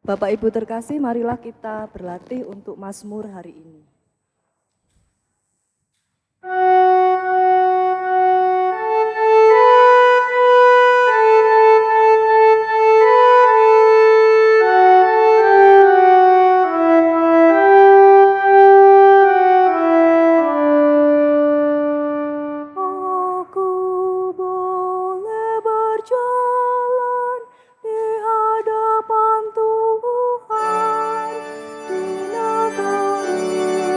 Bapak Ibu terkasih, marilah kita berlatih untuk Mazmur hari ini. Di negeri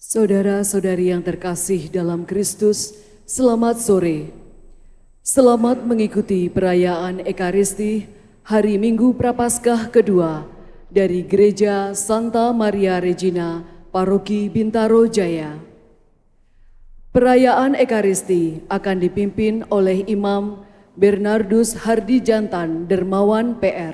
Saudara-saudari yang terkasih dalam Kristus, selamat sore. Selamat mengikuti perayaan Ekaristi hari Minggu Prapaskah kedua dari Gereja Santa Maria Regina, Paroki Bintaro Jaya. Perayaan Ekaristi akan dipimpin oleh Imam Bernardus Hardi Jantan Dermawan PR.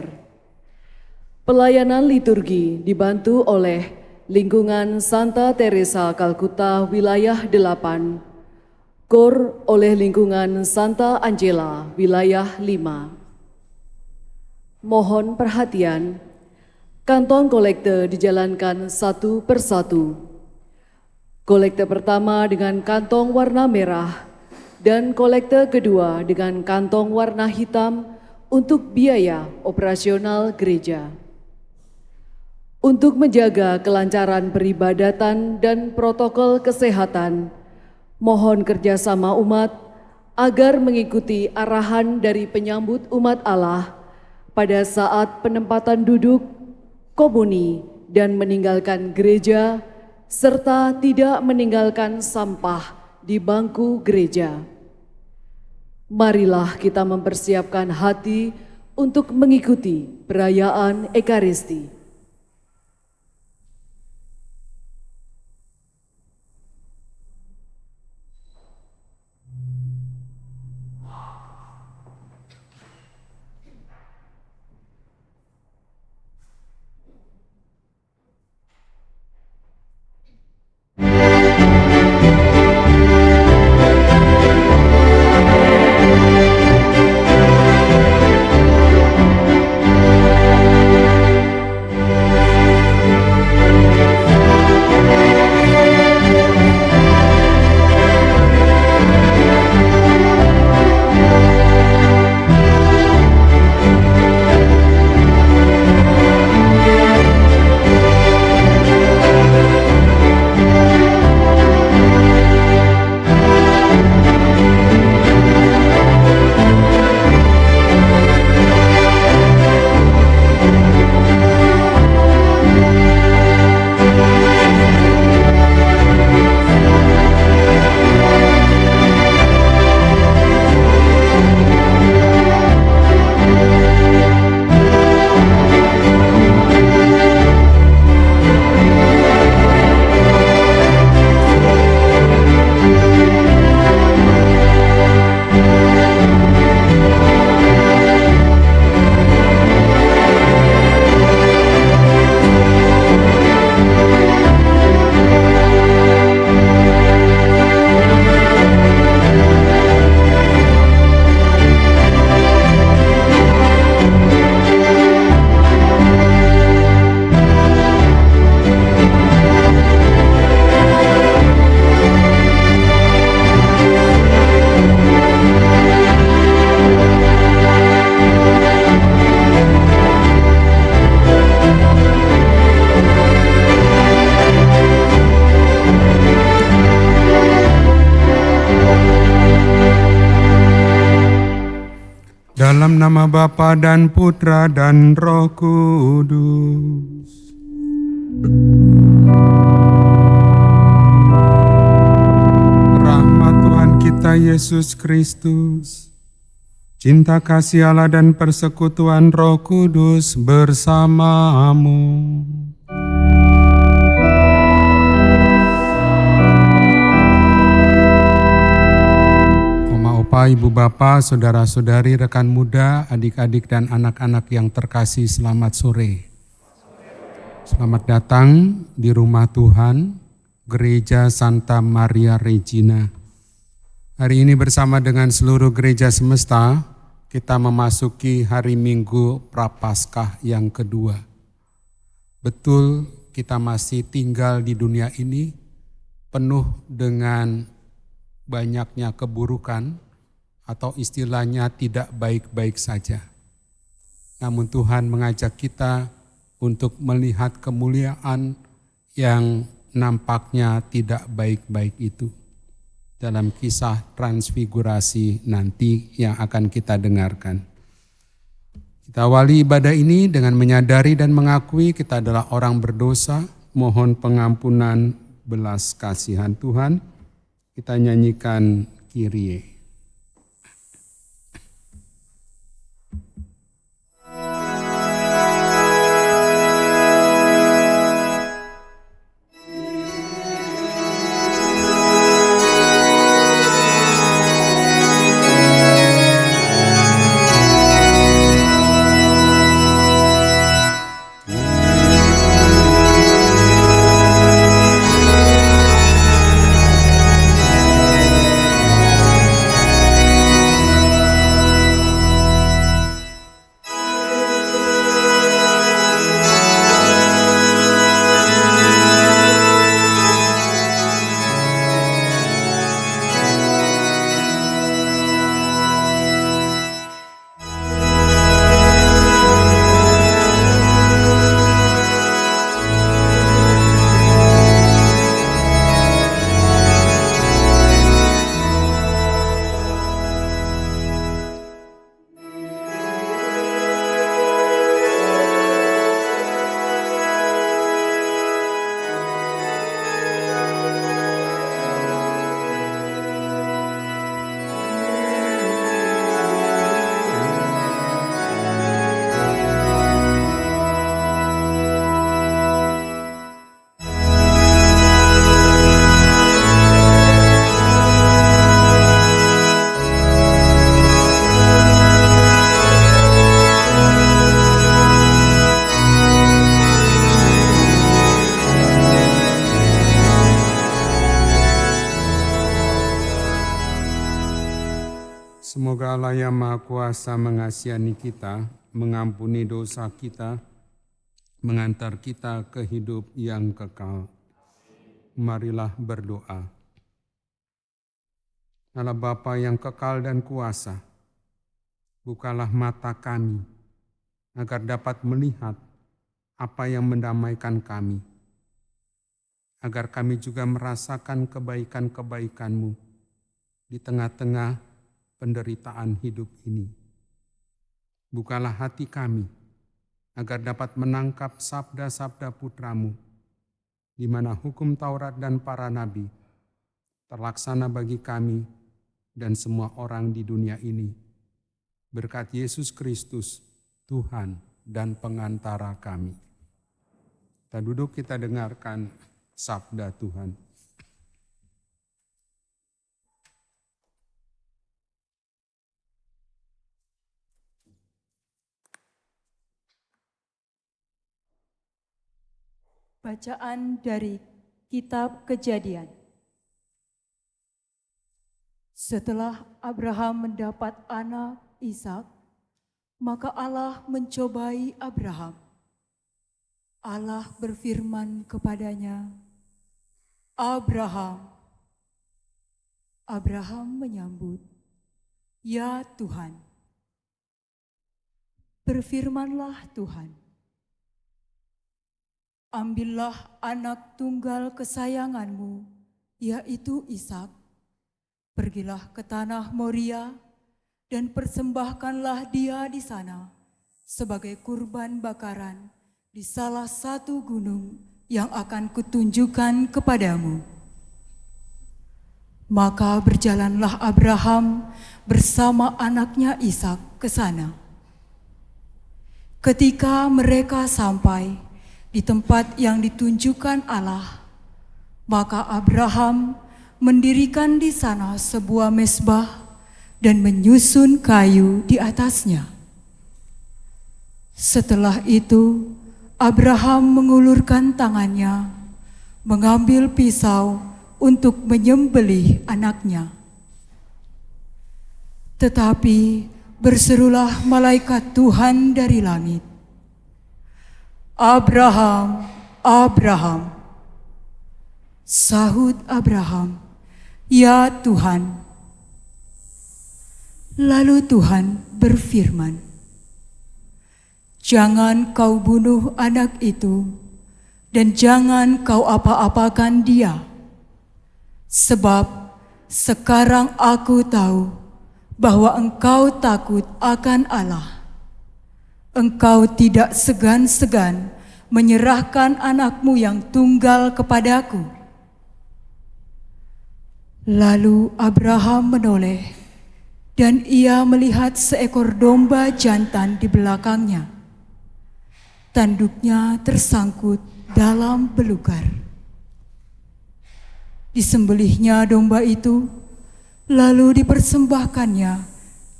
Pelayanan liturgi dibantu oleh Lingkungan Santa Teresa Kalkuta Wilayah 8, KOR oleh Lingkungan Santa Angela Wilayah 5. Mohon perhatian, kantong kolekte dijalankan satu persatu. Kolekte pertama dengan kantong warna merah dan kolekte kedua dengan kantong warna hitam untuk biaya operasional gereja. Untuk menjaga kelancaran peribadatan dan protokol kesehatan, mohon kerjasama umat agar mengikuti arahan dari penyambut umat Allah pada saat penempatan duduk, komuni, dan meninggalkan gereja, serta tidak meninggalkan sampah di bangku gereja. Marilah kita mempersiapkan hati untuk mengikuti perayaan Ekaristi. Dalam nama Bapa dan Putra dan Roh Kudus. Rahmat Tuhan kita Yesus Kristus, cinta kasih Allah dan persekutuan Roh Kudus bersamamu. Ibu Bapa, saudara-saudari, rekan muda, adik-adik dan anak-anak yang terkasih, selamat sore. Selamat datang di rumah Tuhan, Gereja Santa Maria Regina. Hari ini bersama dengan seluruh gereja semesta, kita memasuki hari Minggu Prapaskah yang kedua. Betul, kita masih tinggal di dunia ini penuh dengan banyaknya keburukan, atau istilahnya tidak baik-baik saja. Namun Tuhan mengajak kita untuk melihat kemuliaan yang nampaknya tidak baik-baik itu dalam kisah transfigurasi nanti yang akan kita dengarkan. Kita awali ibadah ini dengan menyadari dan mengakui kita adalah orang berdosa, mohon pengampunan belas kasihan Tuhan. Kita nyanyikan Kyrie. Semoga Allah yang Maha Kuasa mengasihani kita, mengampuni dosa kita, mengantar kita ke hidup yang kekal. Marilah berdoa. Allah Bapa yang kekal dan kuasa, bukalah mata kami agar dapat melihat apa yang mendamaikan kami, agar kami juga merasakan kebaikan-kebaikan-Mu di tengah-tengah penderitaan hidup ini. Bukalah hati kami agar dapat menangkap sabda-sabda putra-Mu, di mana hukum Taurat dan para nabi terlaksana bagi kami dan semua orang di dunia ini. Berkat Yesus Kristus, Tuhan dan pengantara kami. Kita duduk, kita dengarkan sabda Tuhan. Bacaan dari Kitab Kejadian. Setelah Abraham mendapat anak Ishak, maka Allah mencobai Abraham. Allah berfirman kepadanya, "Abraham." Abraham menyambut, "Ya Tuhan." Berfirmanlah Tuhan, "Ambillah anak tunggal kesayanganmu, yaitu Ishak. Pergilah ke tanah Moria dan persembahkanlah dia di sana sebagai kurban bakaran di salah satu gunung yang akan kutunjukkan kepadamu." Maka berjalanlah Abraham bersama anaknya Ishak ke sana. Ketika mereka sampai di tempat yang ditunjukkan Allah, maka Abraham mendirikan di sana sebuah mezbah dan menyusun kayu di atasnya. Setelah itu, Abraham mengulurkan tangannya, mengambil pisau untuk menyembelih anaknya. Tetapi berserulah malaikat Tuhan dari langit, "Abraham, Abraham." Sahut Abraham, "Ya Tuhan." Lalu Tuhan berfirman, "Jangan kau bunuh anak itu, dan jangan kau apa-apakan dia. Sebab sekarang aku tahu bahwa engkau takut akan Allah. Engkau tidak segan-segan menyerahkan anakmu yang tunggal kepadaku. Lalu Abraham menoleh, dan ia melihat seekor domba jantan di belakangnya. Tanduknya tersangkut dalam belukar. Disembelihnya domba itu, lalu dipersembahkannya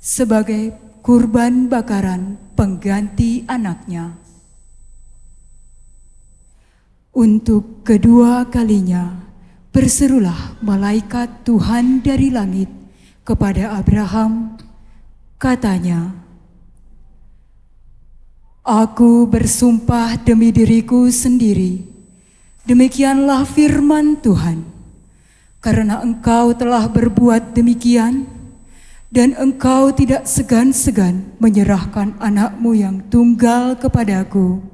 sebagai kurban bakaran pengganti anaknya. Untuk kedua kalinya, berserulah malaikat Tuhan dari langit kepada Abraham, katanya, "Aku bersumpah demi diriku sendiri, demikianlah firman Tuhan, karena engkau telah berbuat demikian, dan engkau tidak segan-segan menyerahkan anakmu yang tunggal kepadaku,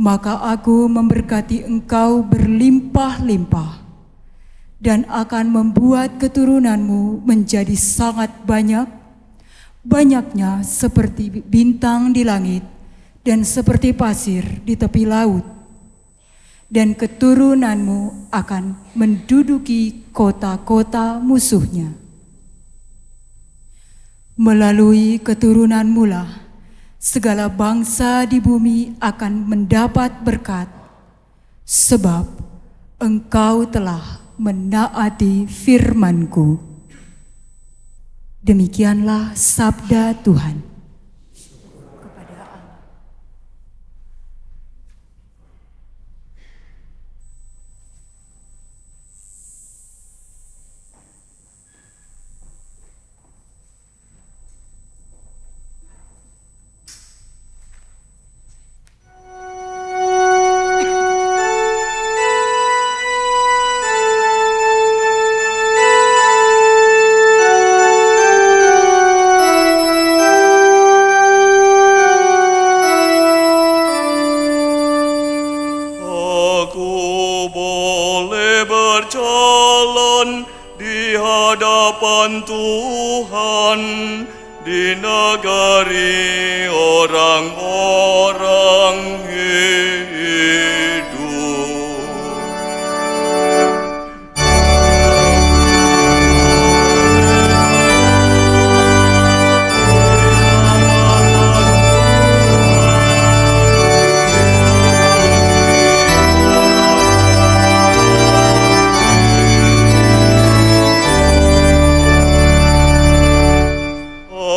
maka aku memberkati engkau berlimpah-limpah, dan akan membuat keturunanmu menjadi sangat banyak, banyaknya seperti bintang di langit dan seperti pasir di tepi laut. Dan keturunanmu akan menduduki kota-kota musuhnya. Melalui keturunanmu lah segala bangsa di bumi akan mendapat berkat, sebab engkau telah menaati firman-Ku." Demikianlah sabda Tuhan. Aku boleh berjalan di hadapan Tuhan di negeri orang-orang hidup.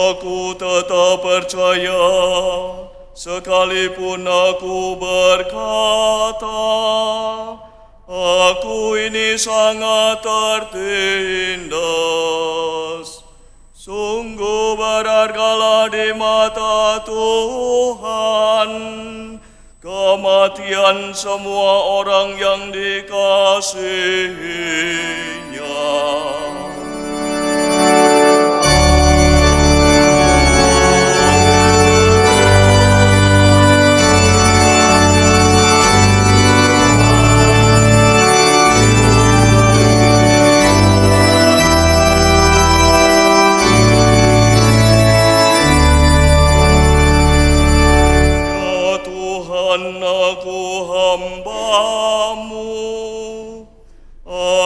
Aku tetap percaya, sekalipun aku berkata, aku ini sangat tertindas. Sungguh berhargalah di mata Tuhan kematian semua orang yang dikasihinya.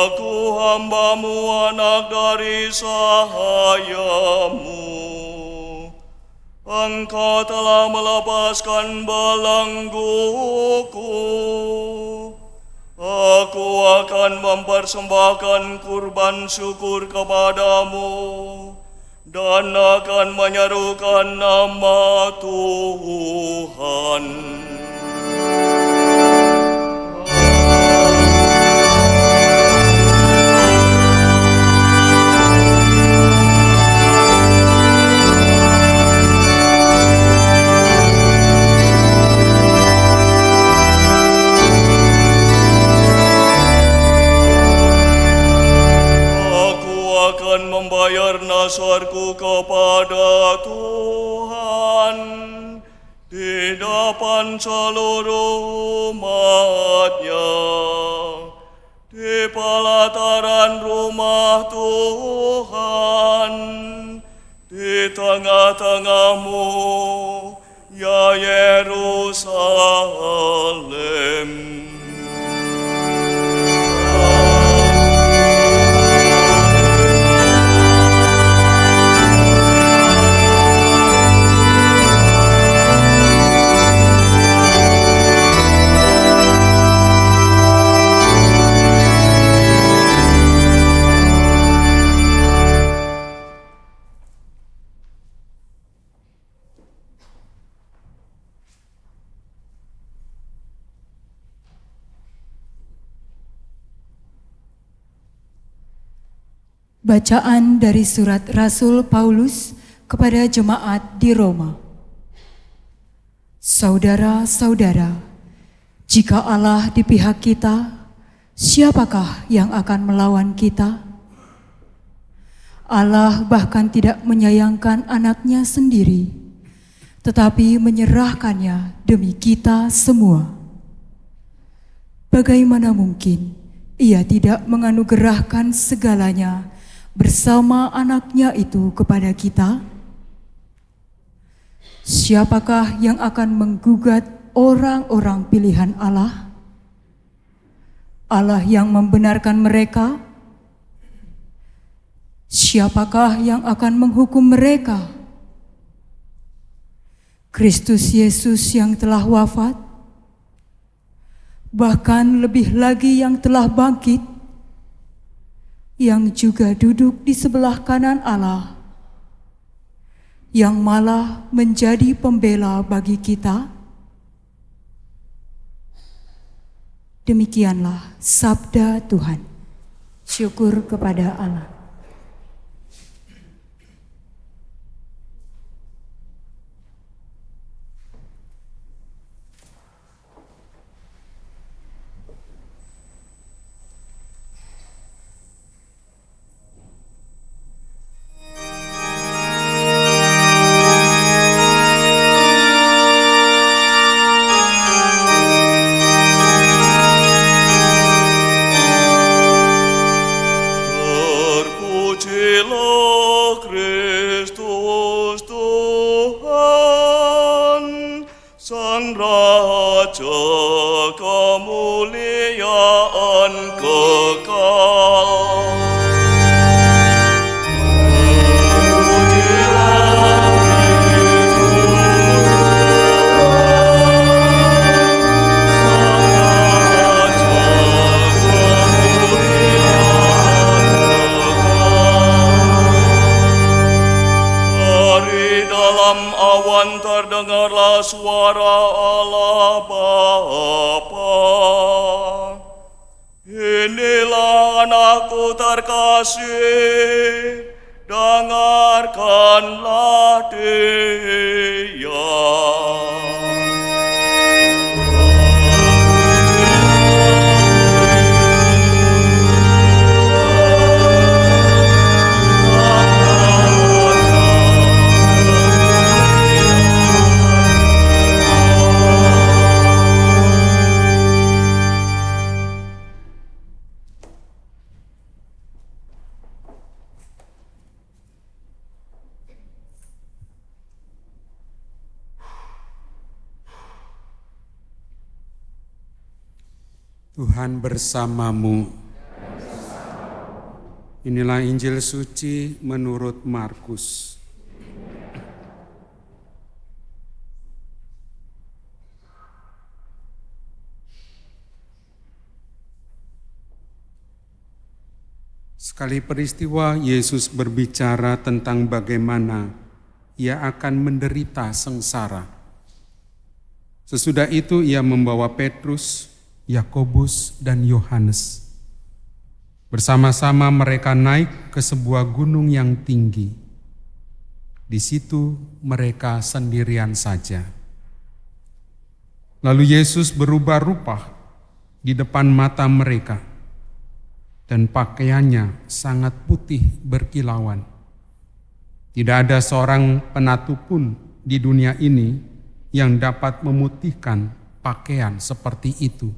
Aku hambamu, anak dari sahayamu. Engkau telah melepaskan belengguku. Aku akan mempersembahkan kurban syukur kepadamu dan akan menyerukan nama Tuhan. Membayar nasarku kepada Tuhan di depan seluruh umatnya, di pelataran rumah Tuhan, di tengah-tengahmu, ya Yerusalem. Bacaan dari surat Rasul Paulus kepada jemaat di Roma. Saudara-saudara, jika Allah di pihak kita, siapakah yang akan melawan kita? Allah bahkan tidak menyayangkan anaknya sendiri, tetapi menyerahkannya demi kita semua. Bagaimana mungkin Ia tidak menganugerahkan segalanya bersama anaknya itu kepada kita? Siapakah yang akan menggugat orang-orang pilihan Allah? Allah yang membenarkan mereka? Siapakah yang akan menghukum mereka? Kristus Yesus yang telah wafat, bahkan lebih lagi yang telah bangkit, yang juga duduk di sebelah kanan Allah, yang malah menjadi pembela bagi kita. Demikianlah sabda Tuhan. Syukur kepada Allah. Terdengarlah suara Allah Bapa. Inilah anakku terkasih, dengarkanlah Dia. Tuhan bersamamu. Inilah Injil suci menurut Markus. Sekali peristiwa Yesus berbicara tentang bagaimana Ia akan menderita sengsara. Sesudah itu Ia membawa Petrus, Yakobus, dan Yohanes. Bersama-sama mereka naik ke sebuah gunung yang tinggi. Di situ mereka sendirian saja. Lalu Yesus berubah rupa di depan mata mereka, dan pakaiannya sangat putih berkilauan. Tidak ada seorang penatu pun di dunia ini yang dapat memutihkan pakaian seperti itu.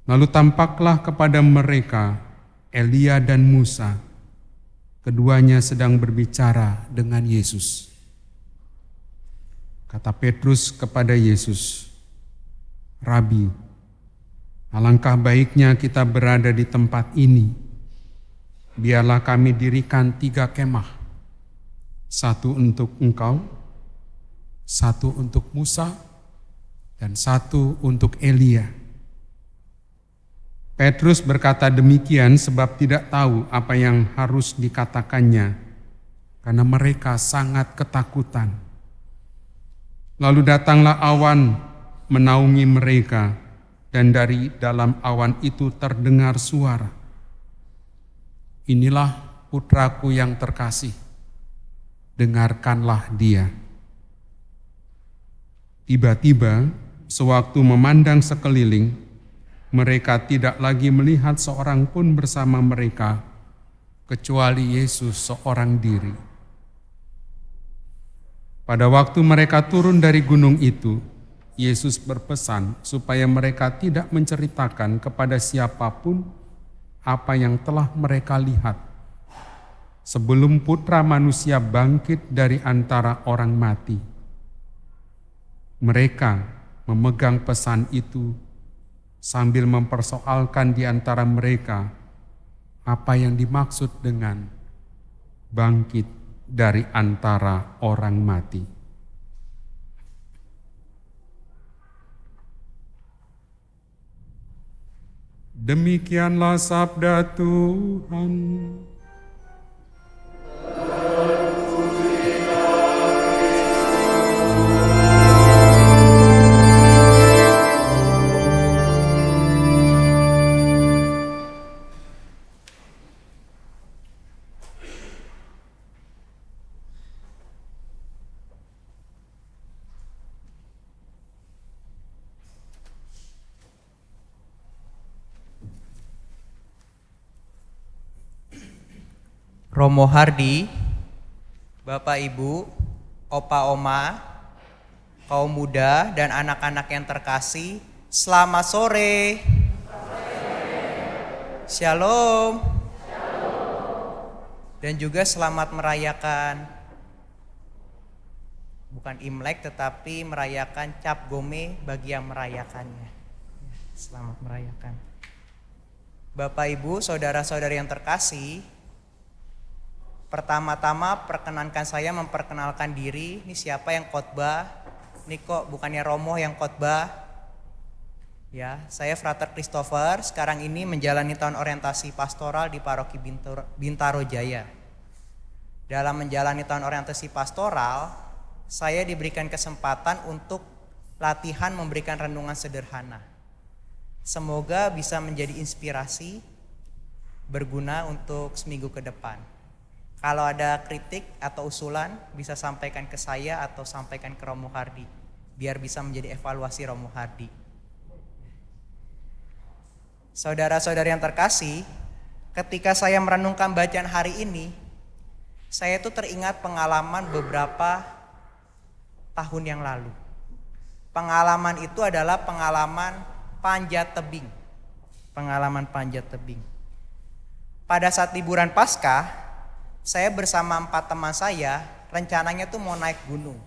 Lalu tampaklah kepada mereka Elia dan Musa. Keduanya sedang berbicara dengan Yesus. Kata Petrus kepada Yesus, "Rabi, alangkah baiknya kita berada di tempat ini. Biarlah kami dirikan 3 kemah. 1 untuk engkau, 1 untuk Musa, dan 1 untuk Elia." Petrus berkata demikian sebab tidak tahu apa yang harus dikatakannya, karena mereka sangat ketakutan. Lalu datanglah awan menaungi mereka, dan dari dalam awan itu terdengar suara, inilah putraku yang terkasih, dengarkanlah dia. Tiba-tiba, sewaktu memandang sekeliling, mereka tidak lagi melihat seorang pun bersama mereka, kecuali Yesus seorang diri. Pada waktu mereka turun dari gunung itu, Yesus berpesan supaya mereka tidak menceritakan kepada siapapun apa yang telah mereka lihat, sebelum Putra Manusia bangkit dari antara orang mati. Mereka memegang pesan itu sambil mempersoalkan di antara mereka apa yang dimaksud dengan bangkit dari antara orang mati. Demikianlah sabda Tuhan. Romo Hardi, Bapak Ibu, Opa Oma, kaum muda dan anak-anak yang terkasih, selamat sore. Shalom. Dan juga selamat merayakan, bukan Imlek tetapi merayakan Cap Gome bagi yang merayakannya. Selamat merayakan. Bapak Ibu, saudara-saudari yang terkasih, pertama-tama perkenankan saya memperkenalkan diri. Ini siapa yang khotbah? Ini kok bukannya Romo yang khotbah? Ya, saya Frater Christopher. Sekarang ini menjalani tahun orientasi pastoral di Paroki Bintaro Jaya. Dalam menjalani tahun orientasi pastoral, saya diberikan kesempatan untuk latihan memberikan renungan sederhana. Semoga bisa menjadi inspirasi berguna untuk seminggu ke depan. Kalau ada kritik atau usulan bisa sampaikan ke saya atau sampaikan ke Romo Hardi, biar bisa menjadi evaluasi Romo Hardi. Saudara-saudari yang terkasih, ketika saya merenungkan bacaan hari ini, saya tuh teringat pengalaman beberapa tahun yang lalu. Pengalaman itu adalah pengalaman panjat tebing. Pengalaman panjat tebing. Pada saat liburan Paskah, saya bersama 4 teman saya, rencananya tuh mau naik gunung.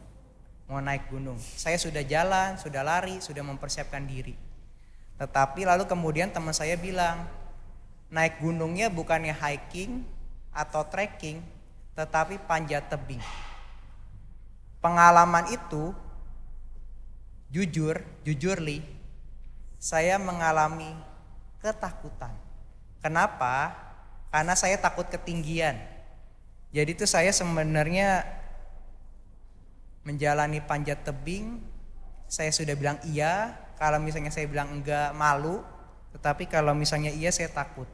Saya sudah jalan, sudah lari, sudah mempersiapkan diri. Tetapi lalu kemudian teman saya bilang, naik gunungnya bukannya hiking atau trekking, tetapi panjat tebing. Pengalaman itu, jujurly, saya mengalami ketakutan. Kenapa? Karena saya takut ketinggian. Jadi itu saya sebenarnya menjalani panjat tebing, saya sudah bilang iya, kalau misalnya saya bilang enggak malu, tetapi kalau misalnya iya saya takut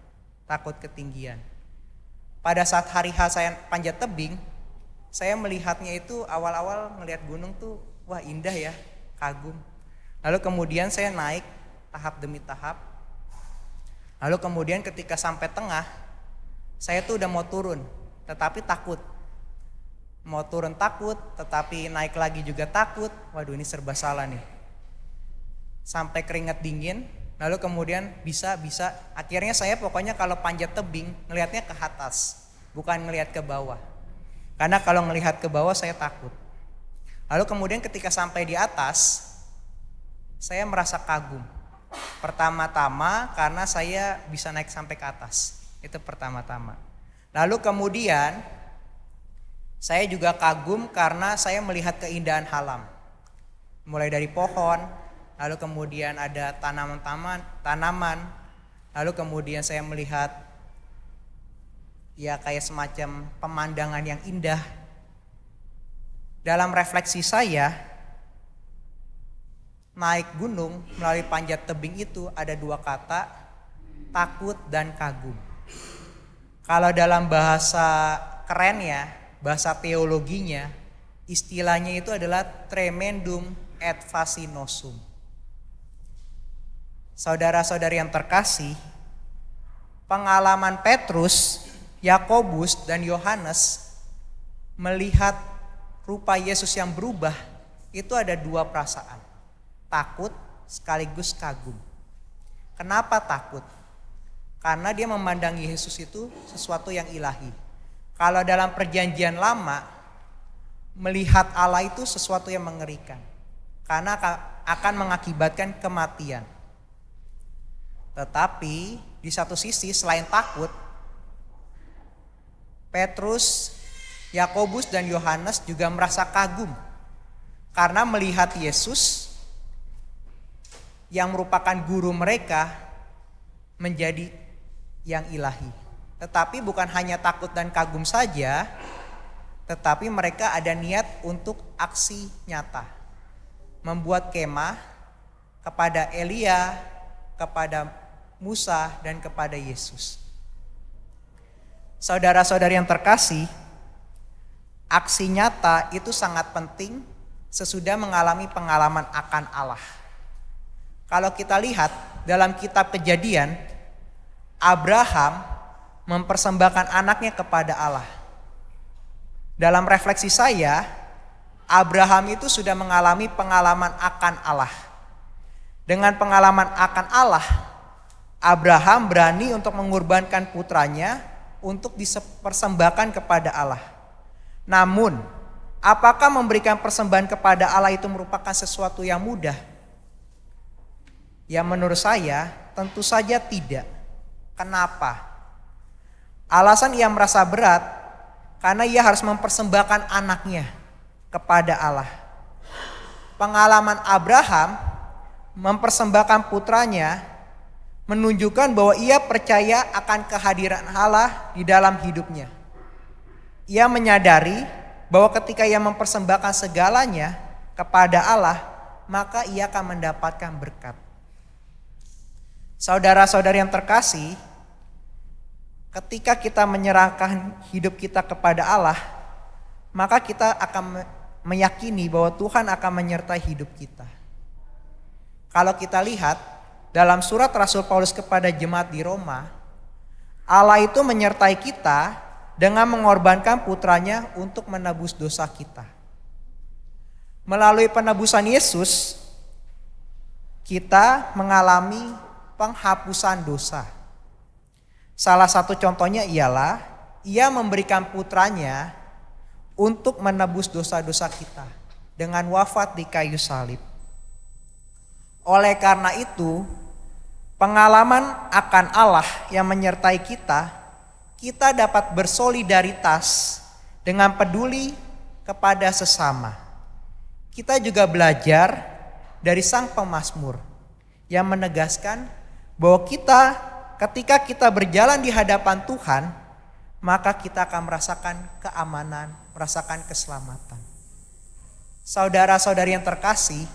ketinggian. Pada saat hari H saya panjat tebing, saya melihatnya itu awal-awal ngelihat gunung tuh, wah indah ya, kagum. Lalu kemudian saya naik tahap demi tahap, lalu kemudian ketika sampai tengah, saya tuh udah mau turun. Tetapi takut, mau turun takut, tetapi naik lagi juga takut. Waduh ini serba salah nih. Sampai keringat dingin, lalu kemudian bisa. Akhirnya saya pokoknya kalau panjat tebing ngelihatnya ke atas, bukan ngelihat ke bawah. Karena kalau ngelihat ke bawah saya takut. Lalu kemudian ketika sampai di atas, saya merasa kagum. Pertama-tama karena saya bisa naik sampai ke atas, itu pertama-tama. Lalu kemudian saya juga kagum karena saya melihat keindahan alam. Mulai dari pohon, lalu kemudian ada tanaman, lalu kemudian saya melihat ya kayak semacam pemandangan yang indah. Dalam refleksi saya, naik gunung melalui panjat tebing itu ada 2 kata, takut dan kagum. Kalau dalam bahasa kerennya, bahasa teologinya, istilahnya itu adalah tremendum et fascinosum. Saudara-saudari yang terkasih, pengalaman Petrus, Yakobus, dan Yohanes melihat rupa Yesus yang berubah itu ada dua perasaan, takut sekaligus kagum. Kenapa takut? Karena dia memandangi Yesus itu sesuatu yang ilahi. Kalau dalam perjanjian lama, melihat Allah itu sesuatu yang mengerikan. Karena akan mengakibatkan kematian. Tetapi di satu sisi selain takut, Petrus, Yakobus, dan Yohanes juga merasa kagum. Karena melihat Yesus yang merupakan guru mereka menjadi yang ilahi. Tetapi bukan hanya takut dan kagum saja, tetapi mereka ada niat untuk aksi nyata. Membuat kemah kepada Elia, kepada Musa, dan kepada Yesus. Saudara-saudari yang terkasih, aksi nyata itu sangat penting sesudah mengalami pengalaman akan Allah. Kalau kita lihat dalam kitab Kejadian, Abraham mempersembahkan anaknya kepada Allah. Dalam refleksi saya, Abraham itu sudah mengalami pengalaman akan Allah. Dengan pengalaman akan Allah, Abraham berani untuk mengorbankan putranya untuk dipersembahkan kepada Allah. Namun, apakah memberikan persembahan kepada Allah itu merupakan sesuatu yang mudah? Ya, menurut saya tentu saja tidak. Kenapa? Alasan ia merasa berat karena ia harus mempersembahkan anaknya kepada Allah. Pengalaman Abraham mempersembahkan putranya menunjukkan bahwa ia percaya akan kehadiran Allah di dalam hidupnya. Ia menyadari bahwa ketika ia mempersembahkan segalanya kepada Allah, maka ia akan mendapatkan berkat. Saudara-saudari yang terkasih, ketika kita menyerahkan hidup kita kepada Allah, maka kita akan meyakini bahwa Tuhan akan menyertai hidup kita. Kalau kita lihat dalam surat Rasul Paulus kepada jemaat di Roma, Allah itu menyertai kita dengan mengorbankan putranya untuk menebus dosa kita. Melalui penebusan Yesus, kita mengalami penghapusan dosa. Salah satu contohnya ialah ia memberikan putranya untuk menebus dosa-dosa kita dengan wafat di kayu salib. Oleh karena itu, pengalaman akan Allah yang menyertai kita, kita dapat bersolidaritas dengan peduli kepada sesama. Kita juga belajar dari sang pemazmur yang menegaskan bahwa ketika kita berjalan di hadapan Tuhan, maka kita akan merasakan keamanan, merasakan keselamatan. Saudara-saudari yang terkasih,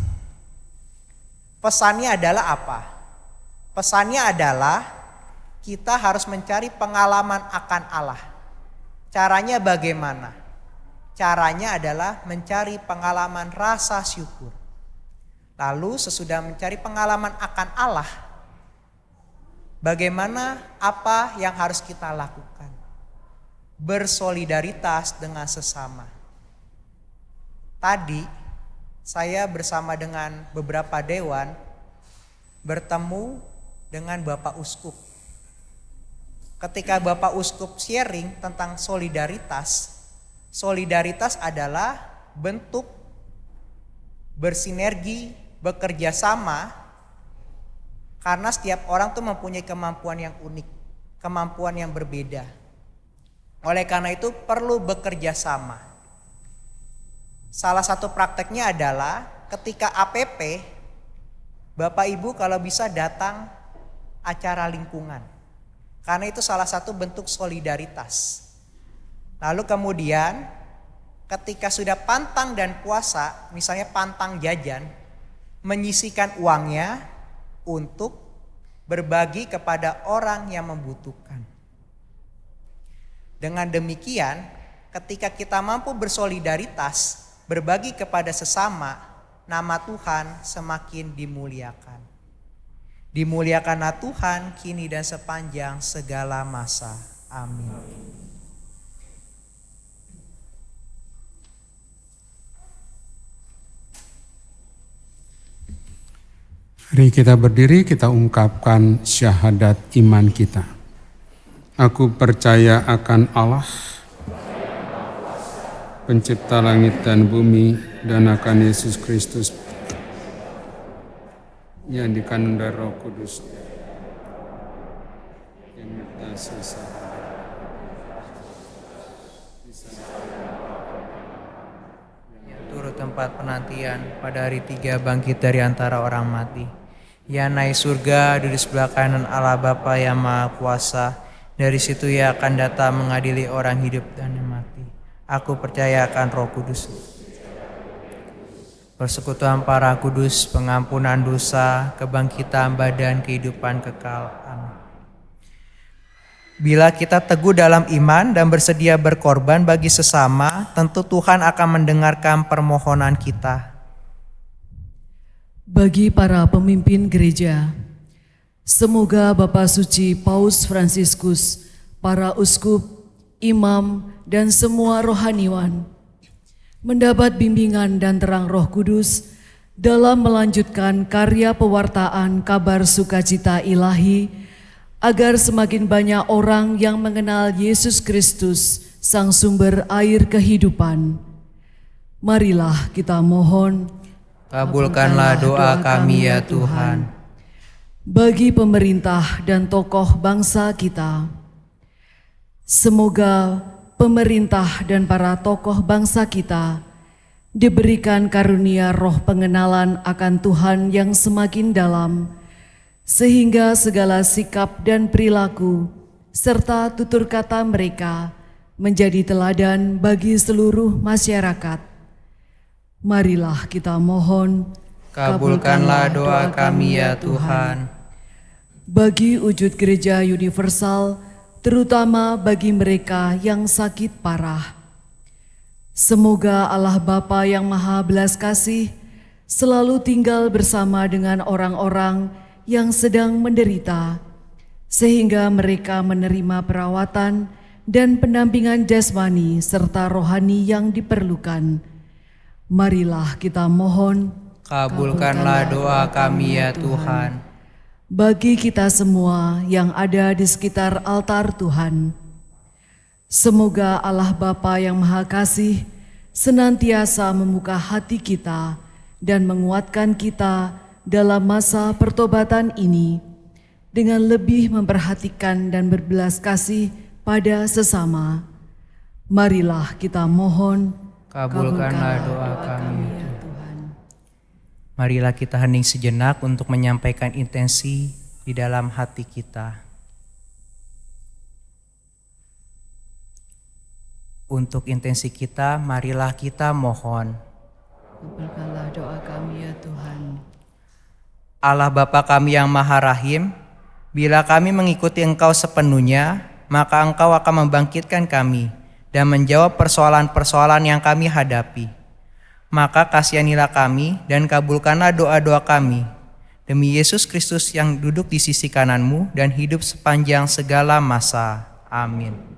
pesannya adalah apa? Pesannya adalah kita harus mencari pengalaman akan Allah. Caranya bagaimana? Caranya adalah mencari pengalaman rasa syukur. Lalu sesudah mencari pengalaman akan Allah, bagaimana apa yang harus kita lakukan? Bersolidaritas dengan sesama. Tadi saya bersama dengan beberapa dewan bertemu dengan Bapak Uskup. Ketika Bapak Uskup sharing tentang solidaritas, solidaritas adalah bentuk bersinergi, bekerja sama, karena setiap orang tuh mempunyai kemampuan yang unik, kemampuan yang berbeda. Oleh karena itu perlu bekerja sama. Salah satu prakteknya adalah ketika APP, Bapak Ibu kalau bisa datang acara lingkungan. Karena itu salah satu bentuk solidaritas. Lalu kemudian ketika sudah pantang dan puasa, misalnya pantang jajan, menyisihkan uangnya untuk berbagi kepada orang yang membutuhkan. Dengan demikian, ketika kita mampu bersolidaritas, berbagi kepada sesama, nama Tuhan semakin dimuliakan. Dimuliakanlah Tuhan kini dan sepanjang segala masa. Amin. Mari kita berdiri, kita ungkapkan syahadat iman kita. Aku percaya akan Allah, pencipta langit dan bumi, dan akan Yesus Kristus yang dikandung dari Roh Kudus, yang mengasihi turut tempat penantian pada hari 3 bangkit dari antara orang mati. Ia naik surga, duduk sebelah kanan Allah Bapa yang Maha Kuasa. Dari situ ia akan datang mengadili orang hidup dan yang mati. Aku percaya akan Roh Kudus, persekutuan para kudus, pengampunan dosa, kebangkitan badan, kehidupan kekal. Amin. Bila kita teguh dalam iman dan bersedia berkorban bagi sesama, tentu Tuhan akan mendengarkan permohonan kita. Bagi para pemimpin gereja, semoga Bapak Suci Paus Fransiskus, para uskup, imam, dan semua rohaniwan mendapat bimbingan dan terang Roh Kudus dalam melanjutkan karya pewartaan kabar sukacita ilahi, agar semakin banyak orang yang mengenal Yesus Kristus, Sang Sumber air kehidupan. Marilah kita mohon, Kabulkanlah doa kami ya Tuhan. Bagi pemerintah dan tokoh bangsa kita, semoga pemerintah dan para tokoh bangsa kita diberikan karunia roh pengenalan akan Tuhan yang semakin dalam, sehingga segala sikap dan perilaku serta tutur kata mereka menjadi teladan bagi seluruh masyarakat. Marilah kita mohon, Kabulkanlah doa kami ya Tuhan. Bagi wujud gereja universal, terutama bagi mereka yang sakit parah, semoga Allah Bapa yang Maha Belas Kasih selalu tinggal bersama dengan orang-orang yang sedang menderita, sehingga mereka menerima perawatan dan pendampingan jasmani serta rohani yang diperlukan. Marilah kita mohon, Kabulkanlah doa kami ya Tuhan. Bagi kita semua yang ada di sekitar altar Tuhan, semoga Allah Bapa yang Maha Kasih senantiasa membuka hati kita dan menguatkan kita dalam masa pertobatan ini dengan lebih memperhatikan dan berbelas kasih pada sesama. Marilah kita mohon, Kabulkanlah doa kami ya Tuhan. Marilah kita hening sejenak untuk menyampaikan intensi di dalam hati kita. Untuk intensi kita, marilah kita mohon. kabulkanlah doa kami ya Tuhan. Allah Bapa kami yang Maha Rahim, bila kami mengikuti Engkau sepenuhnya, maka Engkau akan membangkitkan kami dan menjawab persoalan-persoalan yang kami hadapi. Maka kasihanilah kami dan kabulkanlah doa-doa kami. Demi Yesus Kristus yang duduk di sisi kanan-Mu dan hidup sepanjang segala masa. Amin.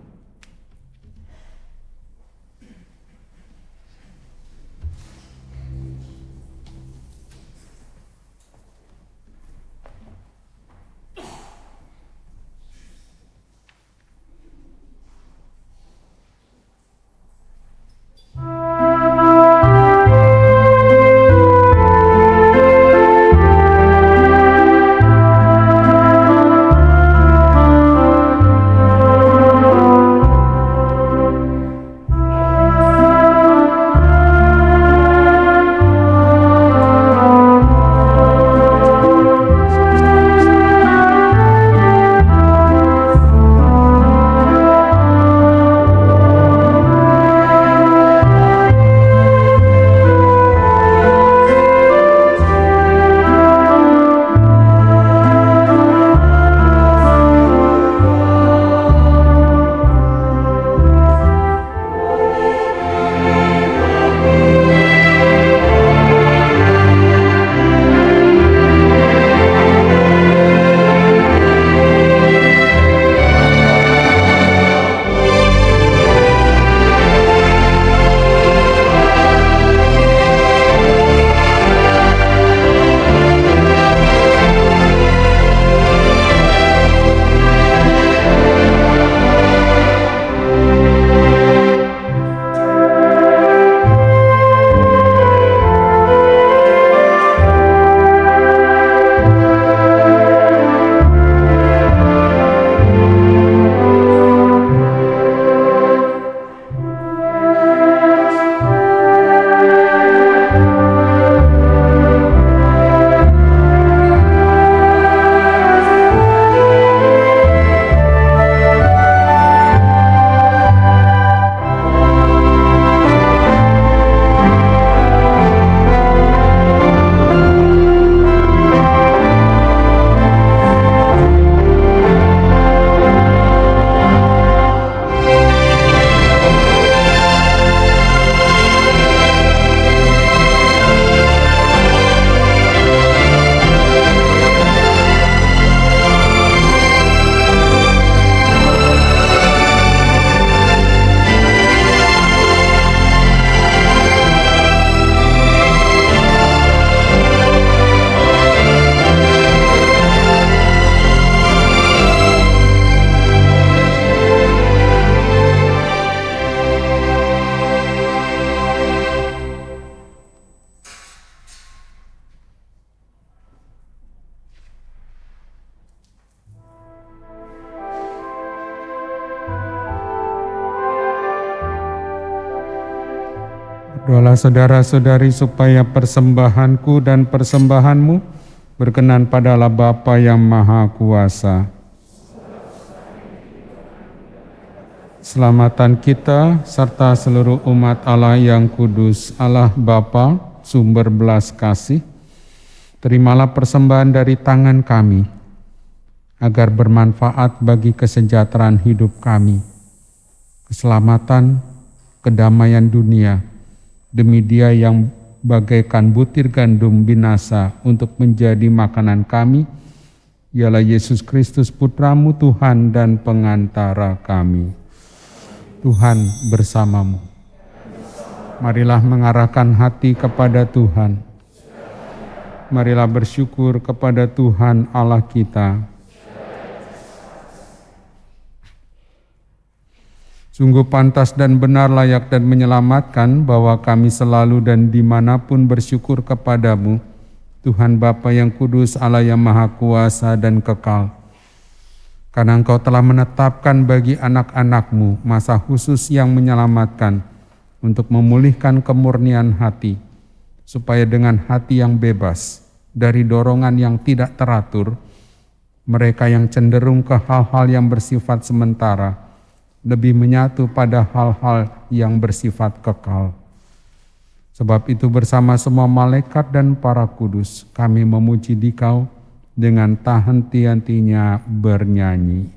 Doalah saudara-saudari supaya persembahanku dan persembahanmu berkenan pada Allah Bapa yang Maha Kuasa. Selamatan kita serta seluruh umat Allah yang kudus, Allah Bapa, sumber belas kasih, terimalah persembahan dari tangan kami, agar bermanfaat bagi kesejahteraan hidup kami, keselamatan, kedamaian dunia, demi Dia yang bagaikan butir gandum binasa untuk menjadi makanan kami, ialah Yesus Kristus Putra-Mu Tuhan dan pengantara kami. Tuhan bersamamu. Marilah mengarahkan hati kepada Tuhan. Marilah bersyukur kepada Tuhan Allah kita. Sungguh pantas dan benar, layak dan menyelamatkan bahwa kami selalu dan dimanapun bersyukur kepadamu, Tuhan Bapa yang kudus, Allah yang Maha Kuasa dan kekal. Karena Engkau telah menetapkan bagi anak-anak-Mu masa khusus yang menyelamatkan untuk memulihkan kemurnian hati, supaya dengan hati yang bebas dari dorongan yang tidak teratur, mereka yang cenderung ke hal-hal yang bersifat sementara, lebih menyatu pada hal-hal yang bersifat kekal. Sebab itu bersama semua malaikat dan para kudus, kami memuji Dikau dengan tak henti-hentinya bernyanyi.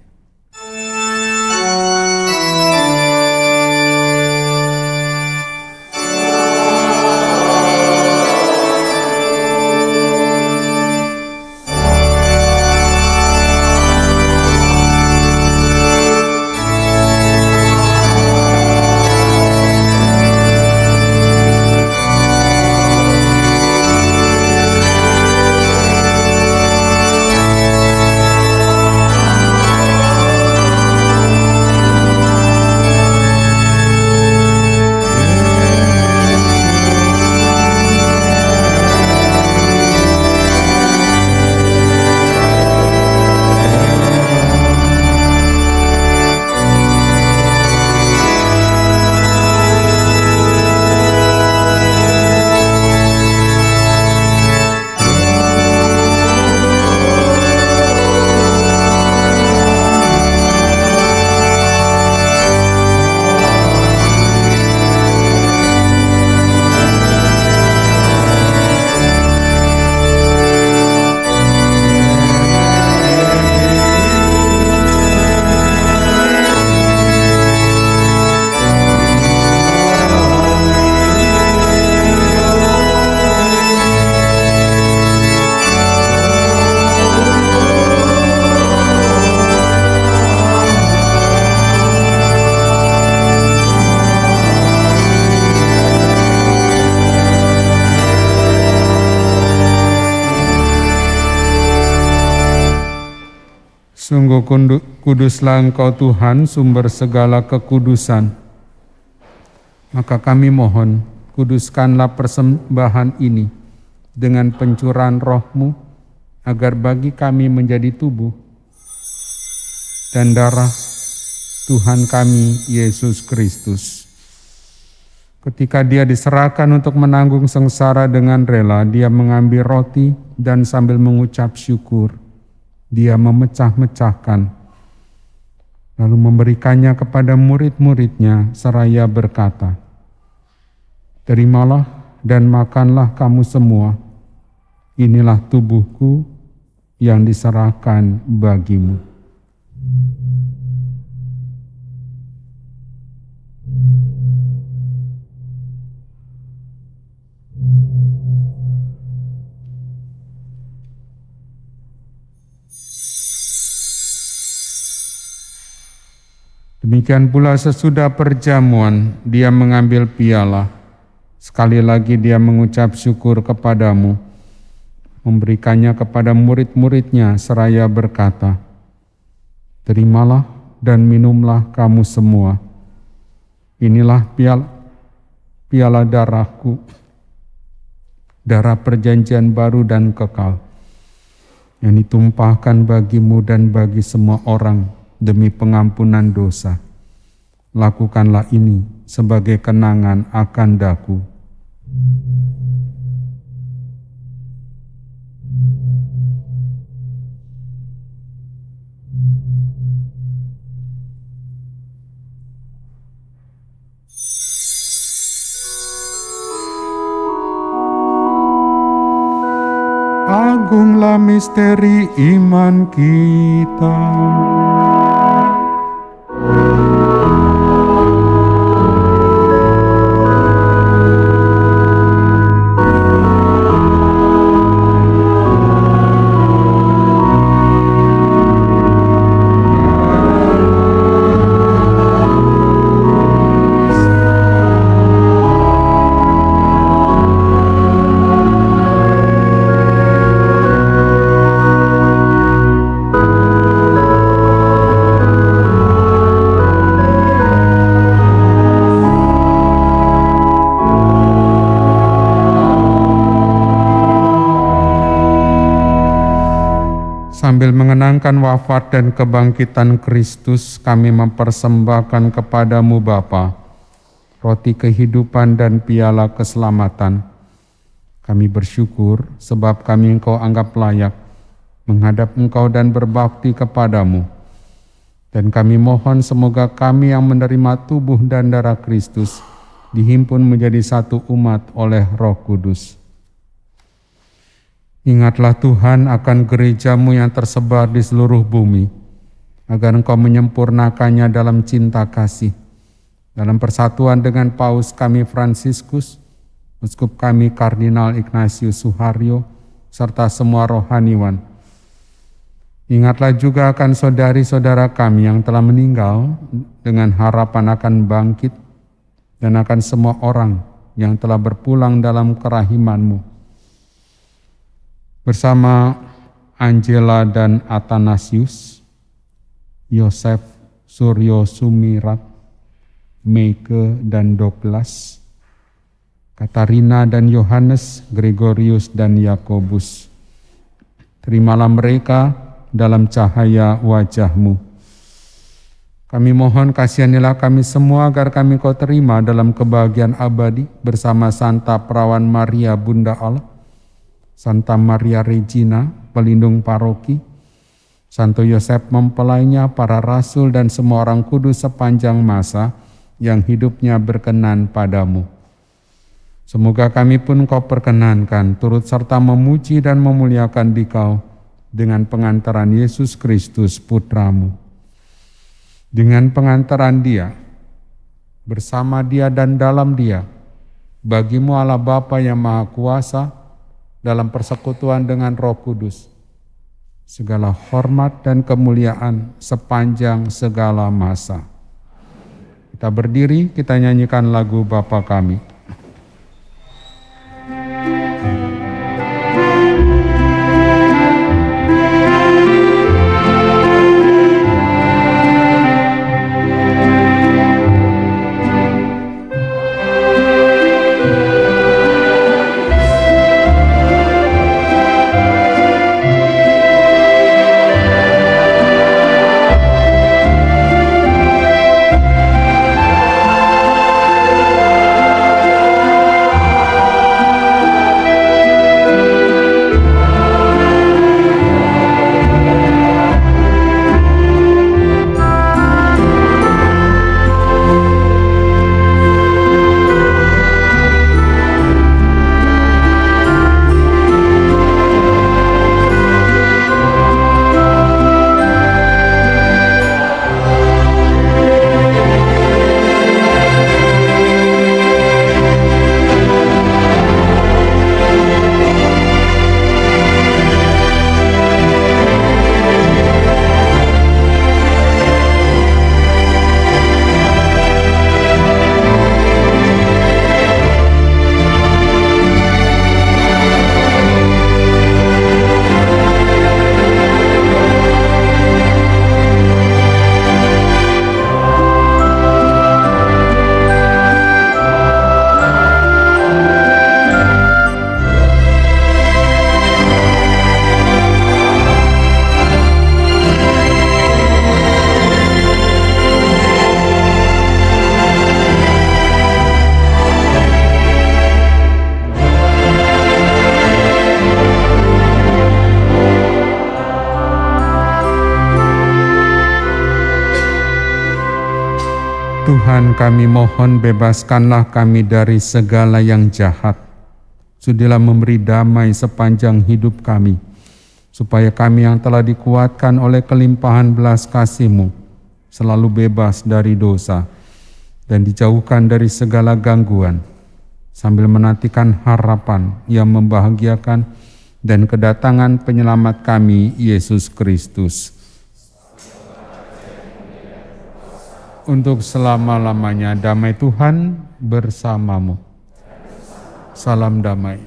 Sungguh kuduslah Engkau Tuhan, sumber segala kekudusan. Maka kami mohon, kuduskanlah persembahan ini dengan pencurahan Roh-Mu, agar bagi kami menjadi tubuh dan darah Tuhan kami, Yesus Kristus. Ketika Dia diserahkan untuk menanggung sengsara dengan rela, Dia mengambil roti dan sambil mengucap syukur, Dia memecah-mecahkan, lalu memberikannya kepada murid-muridnya seraya berkata, "Terimalah dan makanlah kamu semua, inilah tubuhku yang diserahkan bagimu." Demikian pula sesudah perjamuan, Dia mengambil piala. Sekali lagi Dia mengucap syukur kepadamu, memberikannya kepada murid-muridnya seraya berkata, "Terimalah dan minumlah kamu semua. Inilah piala darahku, darah perjanjian baru dan kekal, yang ditumpahkan bagimu dan bagi semua orang demi pengampunan dosa. Lakukanlah ini sebagai kenangan akan Daku." Agunglah misteri iman kita. Sambil mengenangkan wafat dan kebangkitan Kristus, kami mempersembahkan kepadamu Bapa, roti kehidupan dan piala keselamatan. Kami bersyukur sebab kami Engkau anggap layak menghadap Engkau dan berbakti kepadamu. Dan kami mohon semoga kami yang menerima tubuh dan darah Kristus dihimpun menjadi satu umat oleh Roh Kudus. Ingatlah Tuhan akan gerejamu yang tersebar di seluruh bumi, agar Engkau menyempurnakannya dalam cinta kasih, dalam persatuan dengan Paus kami Fransiskus, Uskup kami Kardinal Ignatius Suharyo, serta semua rohaniwan. Ingatlah juga akan saudari-saudara kami yang telah meninggal dengan harapan akan bangkit, dan akan semua orang yang telah berpulang dalam kerahiman-Mu. Bersama Angela dan Athanasius, Yosef, Suryo Sumirat, Meike dan Douglas, Katarina dan Yohanes, Gregorius dan Yakobus. Terimalah mereka dalam cahaya wajah-Mu. Kami mohon kasihanilah kami semua agar kami Kau terima dalam kebahagiaan abadi bersama Santa Perawan Maria Bunda Allah, Santa Maria Regina, pelindung paroki, Santo Yosef mempelainya, para rasul dan semua orang kudus sepanjang masa yang hidupnya berkenan padamu. Semoga kami pun Kau perkenankan turut serta memuji dan memuliakan Dikau dengan pengantaran Yesus Kristus Putramu. Dengan pengantaran Dia, bersama Dia dan dalam Dia, bagimu Allah Bapa yang Maha Kuasa, dalam persekutuan dengan Roh Kudus, segala hormat dan kemuliaan sepanjang segala masa. Kita berdiri, kita nyanyikan lagu Bapa Kami. Tuhan, kami mohon bebaskanlah kami dari segala yang jahat. Sudilah memberi damai sepanjang hidup kami, supaya kami yang telah dikuatkan oleh kelimpahan belas kasih-Mu selalu bebas dari dosa dan dijauhkan dari segala gangguan, sambil menantikan harapan yang membahagiakan dan kedatangan penyelamat kami, Yesus Kristus. Untuk selama-lamanya damai Tuhan bersamamu. Salam damai.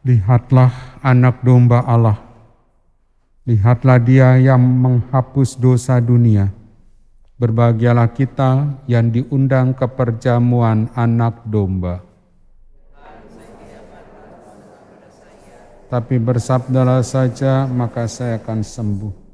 Lihatlah anak domba Allah. Lihatlah Dia yang menghapus dosa dunia. Berbahagialah kita yang diundang ke perjamuan anak domba. Tapi bersabdalah saja, maka saya akan sembuh.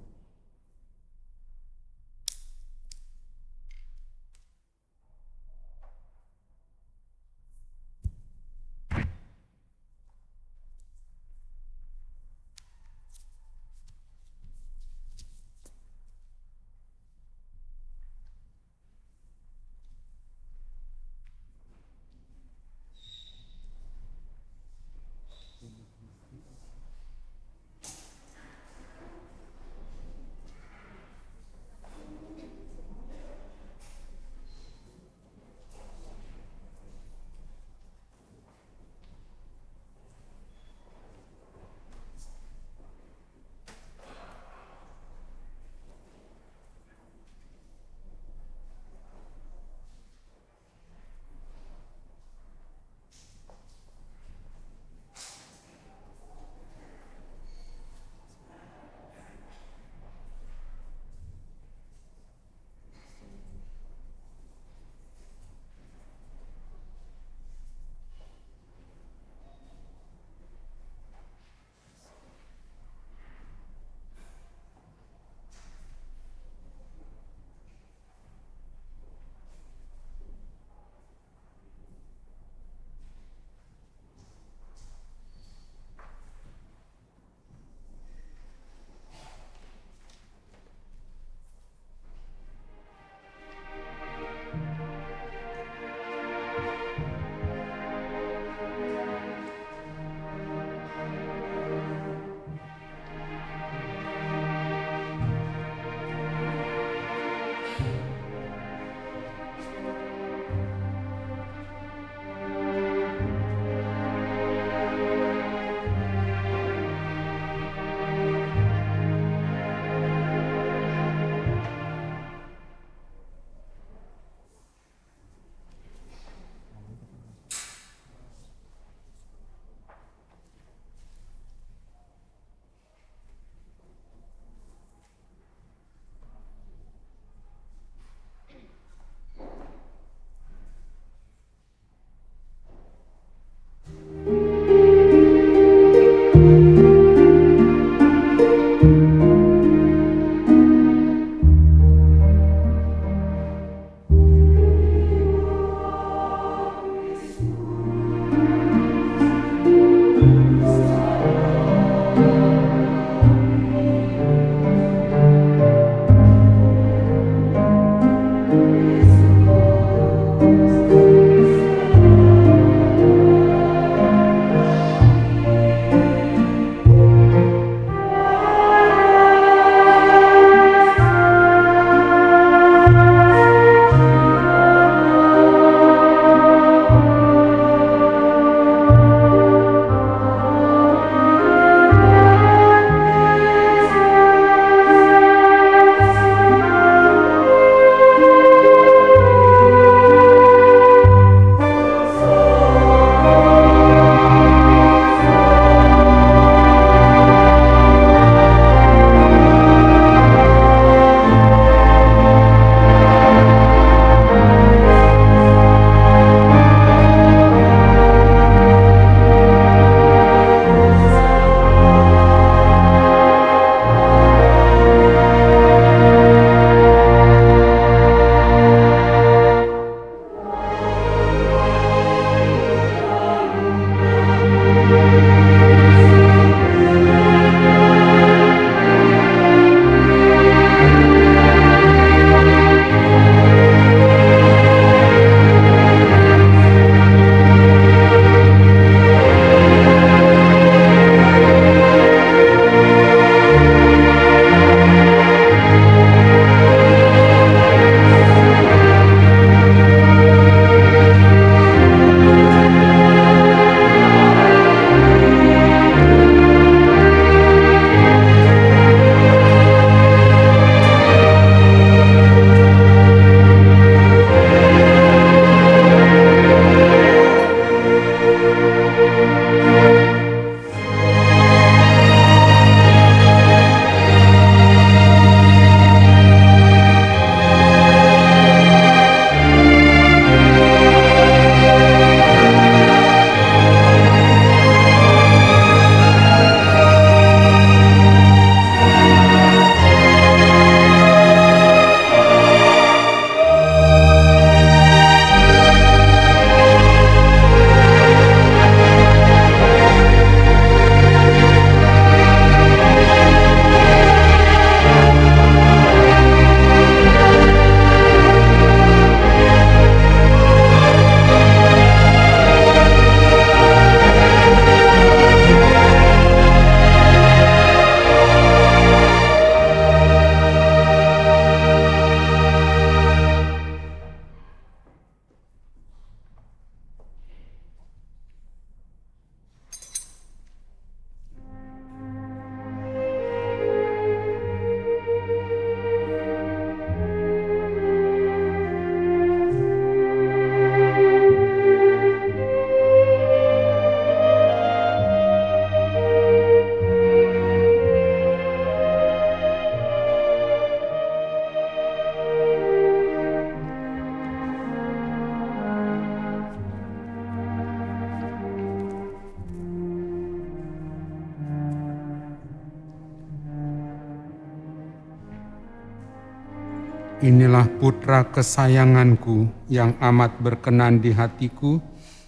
Inilah putra kesayanganku yang amat berkenan di hatiku,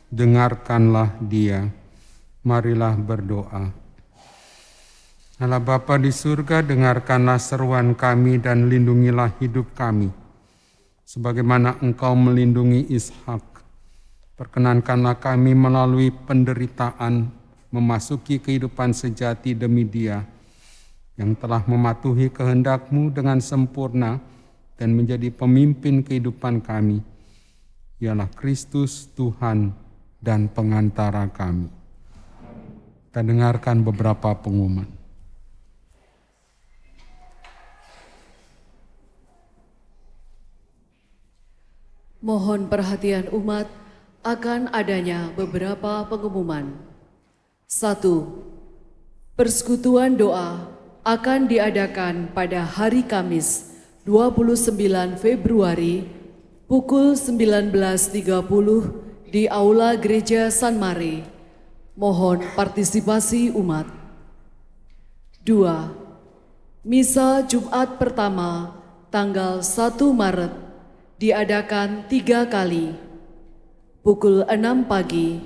dengarkanlah dia. Marilah berdoa. Allah Bapa di surga, dengarkanlah seruan kami dan lindungilah hidup kami. Sebagaimana Engkau melindungi Ishak, perkenankanlah kami melalui penderitaan memasuki kehidupan sejati demi dia yang telah mematuhi kehendak-Mu dengan sempurna dan menjadi pemimpin kehidupan kami. Ialah Kristus Tuhan dan pengantara kami. Kita dengarkan beberapa pengumuman. Mohon perhatian umat akan adanya beberapa pengumuman. 1. Persekutuan doa akan diadakan pada hari Kamis 29 Februari pukul 19.30 di Aula Gereja San Mare. Mohon partisipasi umat. 2. Misa Jumat pertama tanggal 1 Maret diadakan 3 kali, pukul 6 pagi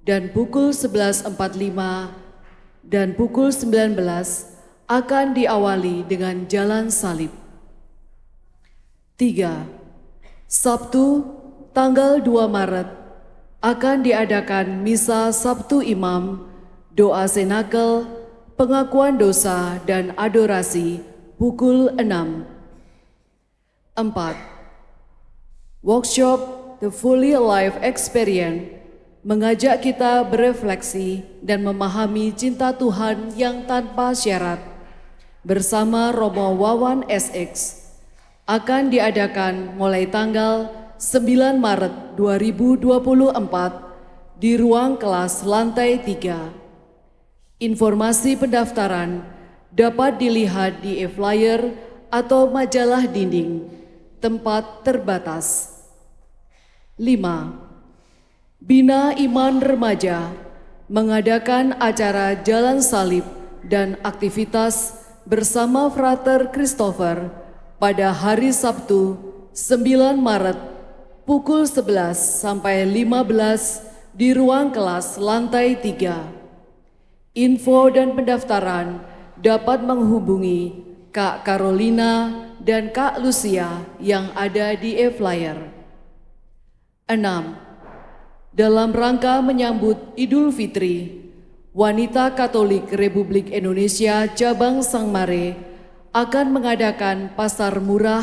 dan pukul 11.45 dan pukul 19 akan diawali dengan jalan salib. 3. Sabtu tanggal 2 Maret akan diadakan Misa Sabtu Imam, doa senakel, pengakuan dosa dan adorasi pukul 6. 4. Workshop The Fully Alive Experience mengajak kita berefleksi dan memahami cinta Tuhan yang tanpa syarat bersama Romo Wawan SX akan diadakan mulai tanggal 9 Maret 2024 di ruang kelas lantai 3. Informasi pendaftaran dapat dilihat di e-flyer atau majalah dinding, tempat terbatas. 5. Bina Iman Remaja mengadakan acara jalan salib dan aktivitas bersama Frater Christopher pada hari Sabtu 9 Maret pukul 11 sampai 15 di ruang kelas lantai 3. Info dan pendaftaran dapat menghubungi Kak Carolina dan Kak Lucia yang ada di e-flyer. 6. Dalam rangka menyambut Idul Fitri, Wanita Katolik Republik Indonesia Cabang Sangmare akan mengadakan pasar murah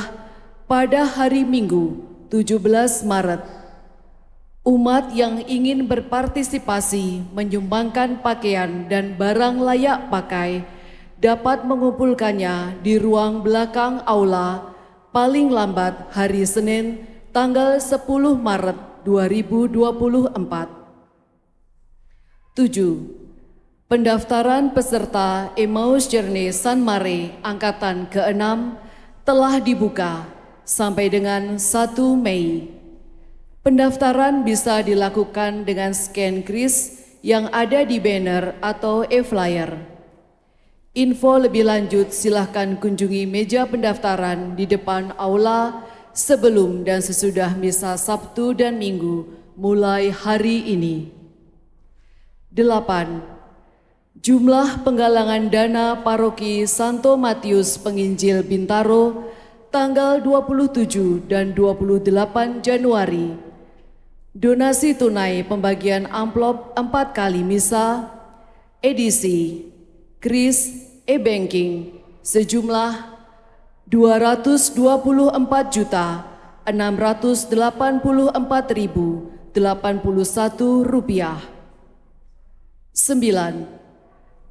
pada hari Minggu 17 Maret. Umat yang ingin berpartisipasi menyumbangkan pakaian dan barang layak pakai dapat mengumpulkannya di ruang belakang aula paling lambat hari Senin tanggal 10 Maret 2024. 7. Pendaftaran peserta Emmaus Journey San Mare Angkatan ke-6 telah dibuka sampai dengan 1 Mei. Pendaftaran bisa dilakukan dengan scan kris yang ada di banner atau e-flyer. Info lebih lanjut silahkan kunjungi meja pendaftaran di depan aula sebelum dan sesudah misa Sabtu dan Minggu mulai hari ini. 8. Jumlah penggalangan dana Paroki Santo Matius Penginjil Bintaro tanggal 27 dan 28 Januari. Donasi tunai pembagian amplop 4 kali misa, edisi, kris, e-banking sejumlah Rp224.684.081. 9.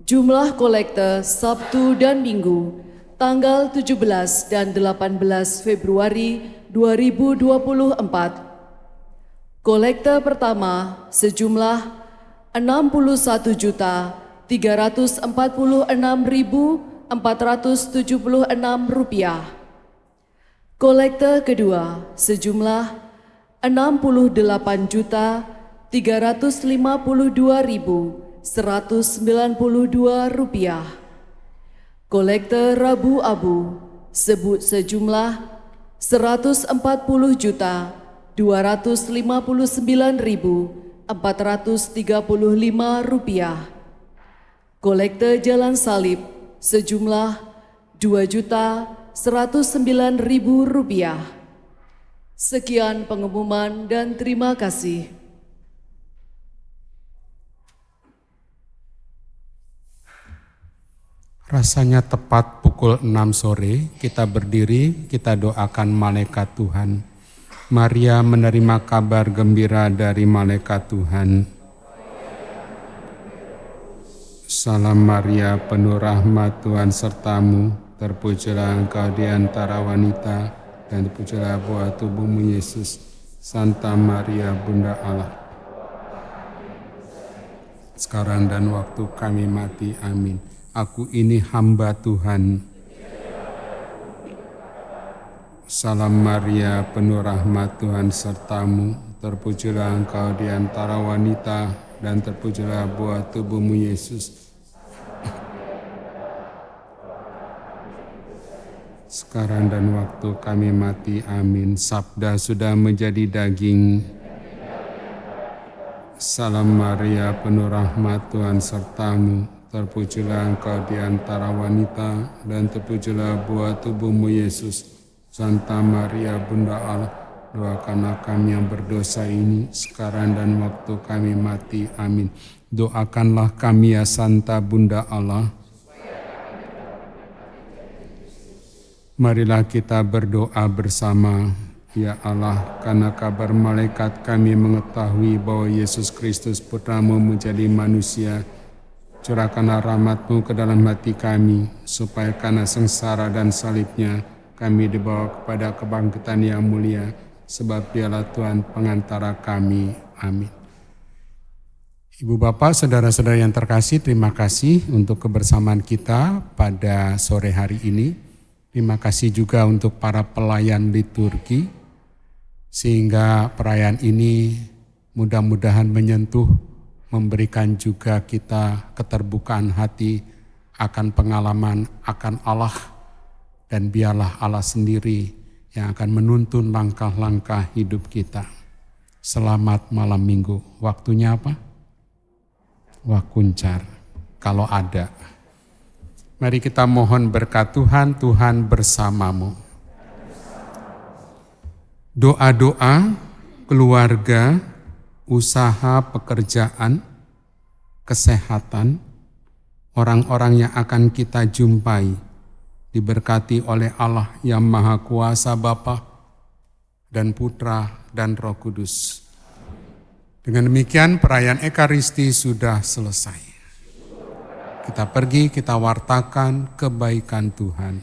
Jumlah kolekte Sabtu dan Minggu tanggal 17 dan 18 Februari 2024. Kolekte pertama sejumlah Rp60.346.476. Kolekte kedua sejumlah Rp60.852.192. Kolekte Rabu Abu sejumlah 140.259.435 rupiah. Kolekte jalan salib sejumlah 2.109.000 rupiah. Sekian pengumuman dan terima kasih. Rasanya tepat pukul 6 sore, kita berdiri, kita doakan malaikat Tuhan. Maria menerima kabar gembira dari malaikat Tuhan. Salam Maria, penuh rahmat Tuhan sertamu, terpujilah engkau di antara wanita, dan terpujilah buah tubuhmu Yesus. Santa Maria, Bunda Allah, sekarang dan waktu kami mati. Amin. Aku ini hamba Tuhan. Salam Maria, penuh rahmat Tuhan sertamu, terpujilah engkau di antara wanita, dan terpujilah buah tubuhmu Yesus. Sekarang dan waktu kami mati. Amin. Sabda sudah menjadi daging. Salam Maria, penuh rahmat Tuhan sertamu, terpujilah engkau di antara wanita, dan terpujilah buah tubuhmu Yesus. Santa Maria, Bunda Allah, doakanlah kami yang berdosa ini, sekarang dan waktu kami mati. Amin. Doakanlah kami ya Santa Bunda Allah. Marilah kita berdoa bersama. Ya Allah, karena kabar malaikat kami mengetahui bahwa Yesus Kristus Putramu menjadi manusia, curahkanlah rahmat-Mu ke dalam hati kami, supaya karena sengsara dan salibnya, kami dibawa kepada kebangkitan yang mulia, sebab Dialah Tuhan pengantara kami. Amin. Ibu Bapak, saudara-saudara yang terkasih, terima kasih untuk kebersamaan kita pada sore hari ini. Terima kasih juga untuk para pelayan liturgi, sehingga perayaan ini mudah-mudahan menyentuh, memberikan juga kita keterbukaan hati akan pengalaman akan Allah, dan biarlah Allah sendiri yang akan menuntun langkah-langkah hidup kita. Selamat malam minggu. Waktunya apa? Wakuncar, kalau ada. Mari kita mohon berkat Tuhan, Tuhan bersamamu. Doa-doa, keluarga, usaha, pekerjaan, kesehatan, orang-orang yang akan kita jumpai, diberkati oleh Allah yang Maha Kuasa, Bapa dan Putra dan Roh Kudus. Dengan demikian perayaan Ekaristi sudah selesai. Kita pergi, kita wartakan kebaikan Tuhan.